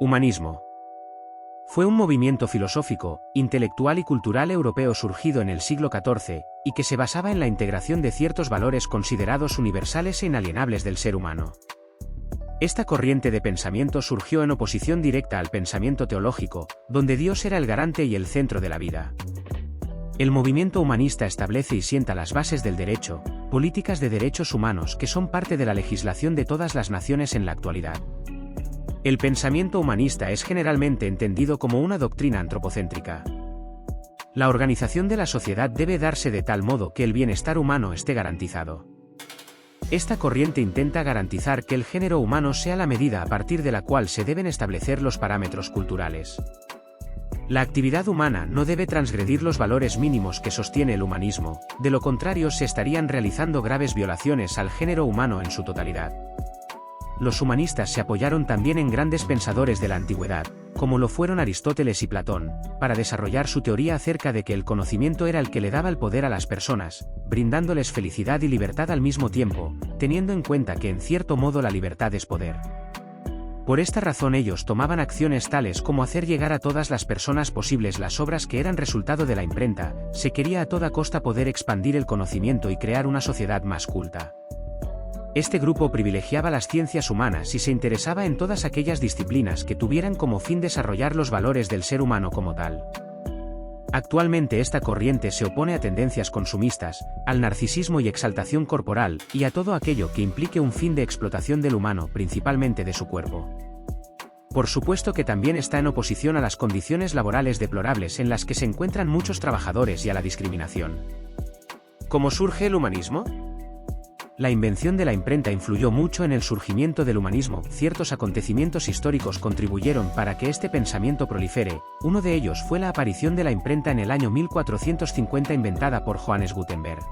Humanismo. Fue un movimiento filosófico, intelectual y cultural europeo surgido en el siglo XIV, y que se basaba en la integración de ciertos valores considerados universales e inalienables del ser humano. Esta corriente de pensamiento surgió en oposición directa al pensamiento teológico, donde Dios era el garante y el centro de la vida. El movimiento humanista establece y sienta las bases del derecho, políticas de derechos humanos que son parte de la legislación de todas las naciones en la actualidad. El pensamiento humanista es generalmente entendido como una doctrina antropocéntrica. La organización de la sociedad debe darse de tal modo que el bienestar humano esté garantizado. Esta corriente intenta garantizar que el género humano sea la medida a partir de la cual se deben establecer los parámetros culturales. La actividad humana no debe transgredir los valores mínimos que sostiene el humanismo, de lo contrario se estarían realizando graves violaciones al género humano en su totalidad. Los humanistas se apoyaron también en grandes pensadores de la antigüedad, como lo fueron Aristóteles y Platón, para desarrollar su teoría acerca de que el conocimiento era el que le daba el poder a las personas, brindándoles felicidad y libertad al mismo tiempo, teniendo en cuenta que en cierto modo la libertad es poder. Por esta razón ellos tomaban acciones tales como hacer llegar a todas las personas posibles las obras que eran resultado de la imprenta, se quería a toda costa poder expandir el conocimiento y crear una sociedad más culta. Este grupo privilegiaba las ciencias humanas y se interesaba en todas aquellas disciplinas que tuvieran como fin desarrollar los valores del ser humano como tal. Actualmente esta corriente se opone a tendencias consumistas, al narcisismo y exaltación corporal, y a todo aquello que implique un fin de explotación del humano, principalmente de su cuerpo. Por supuesto que también está en oposición a las condiciones laborales deplorables en las que se encuentran muchos trabajadores y a la discriminación. ¿Cómo surge el humanismo? La invención de la imprenta influyó mucho en el surgimiento del humanismo. Ciertos acontecimientos históricos contribuyeron para que este pensamiento prolifere. Uno de ellos fue la aparición de la imprenta en el año 1450 inventada por Johannes Gutenberg.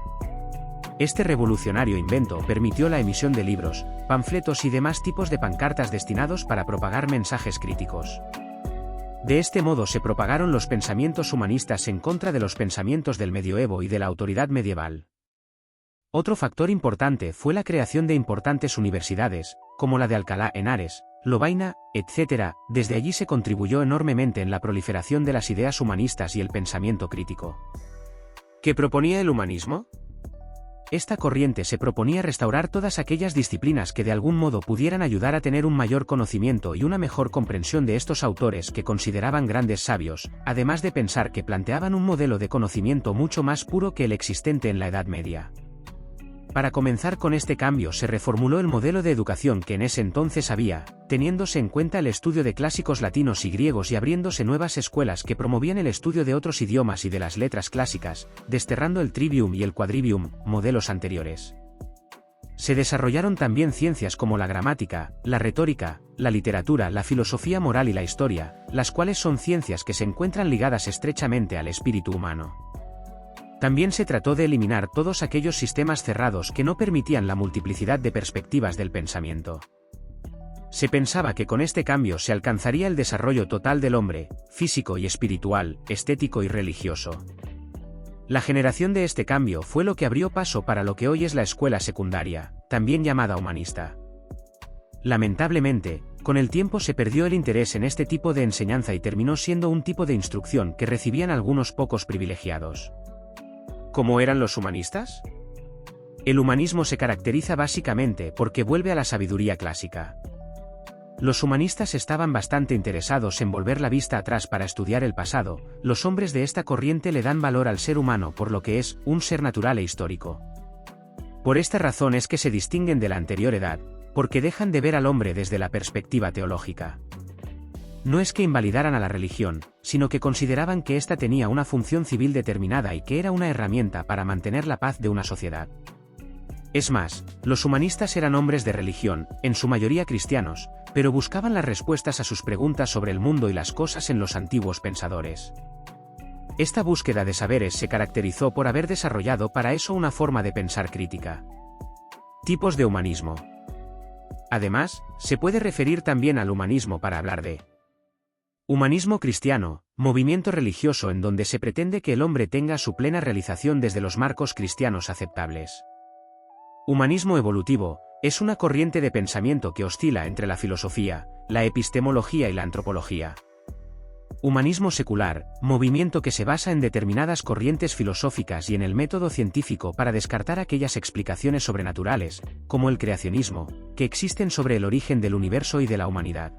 Este revolucionario invento permitió la emisión de libros, panfletos y demás tipos de pancartas destinados para propagar mensajes críticos. De este modo se propagaron los pensamientos humanistas en contra de los pensamientos del medioevo y de la autoridad medieval. Otro factor importante fue la creación de importantes universidades, como la de Alcalá de Henares, Lovaina, etc. Desde allí se contribuyó enormemente en la proliferación de las ideas humanistas y el pensamiento crítico. ¿Qué proponía el humanismo? Esta corriente se proponía restaurar todas aquellas disciplinas que de algún modo pudieran ayudar a tener un mayor conocimiento y una mejor comprensión de estos autores que consideraban grandes sabios, además de pensar que planteaban un modelo de conocimiento mucho más puro que el existente en la Edad Media. Para comenzar con este cambio se reformuló el modelo de educación que en ese entonces había, teniéndose en cuenta el estudio de clásicos latinos y griegos y abriéndose nuevas escuelas que promovían el estudio de otros idiomas y de las letras clásicas, desterrando el trivium y el quadrivium, modelos anteriores. Se desarrollaron también ciencias como la gramática, la retórica, la literatura, la filosofía moral y la historia, las cuales son ciencias que se encuentran ligadas estrechamente al espíritu humano. También se trató de eliminar todos aquellos sistemas cerrados que no permitían la multiplicidad de perspectivas del pensamiento. Se pensaba que con este cambio se alcanzaría el desarrollo total del hombre, físico y espiritual, estético y religioso. La generación de este cambio fue lo que abrió paso para lo que hoy es la escuela secundaria, también llamada humanista. Lamentablemente, con el tiempo se perdió el interés en este tipo de enseñanza y terminó siendo un tipo de instrucción que recibían algunos pocos privilegiados. ¿Cómo eran los humanistas? El humanismo se caracteriza básicamente porque vuelve a la sabiduría clásica. Los humanistas estaban bastante interesados en volver la vista atrás para estudiar el pasado. Los hombres de esta corriente le dan valor al ser humano por lo que es un ser natural e histórico. Por esta razón es que se distinguen de la anterior edad, porque dejan de ver al hombre desde la perspectiva teológica. No es que invalidaran a la religión, sino que consideraban que ésta tenía una función civil determinada y que era una herramienta para mantener la paz de una sociedad. Es más, los humanistas eran hombres de religión, en su mayoría cristianos, pero buscaban las respuestas a sus preguntas sobre el mundo y las cosas en los antiguos pensadores. Esta búsqueda de saberes se caracterizó por haber desarrollado para eso una forma de pensar crítica. Tipos de humanismo. Además, se puede referir también al humanismo para hablar de humanismo cristiano, movimiento religioso en donde se pretende que el hombre tenga su plena realización desde los marcos cristianos aceptables. Humanismo evolutivo, Es una corriente de pensamiento que oscila entre la filosofía, la epistemología y la antropología. Humanismo secular, movimiento que se basa en determinadas corrientes filosóficas y en el método científico para descartar aquellas explicaciones sobrenaturales, como el creacionismo, que existen sobre el origen del universo y de la humanidad.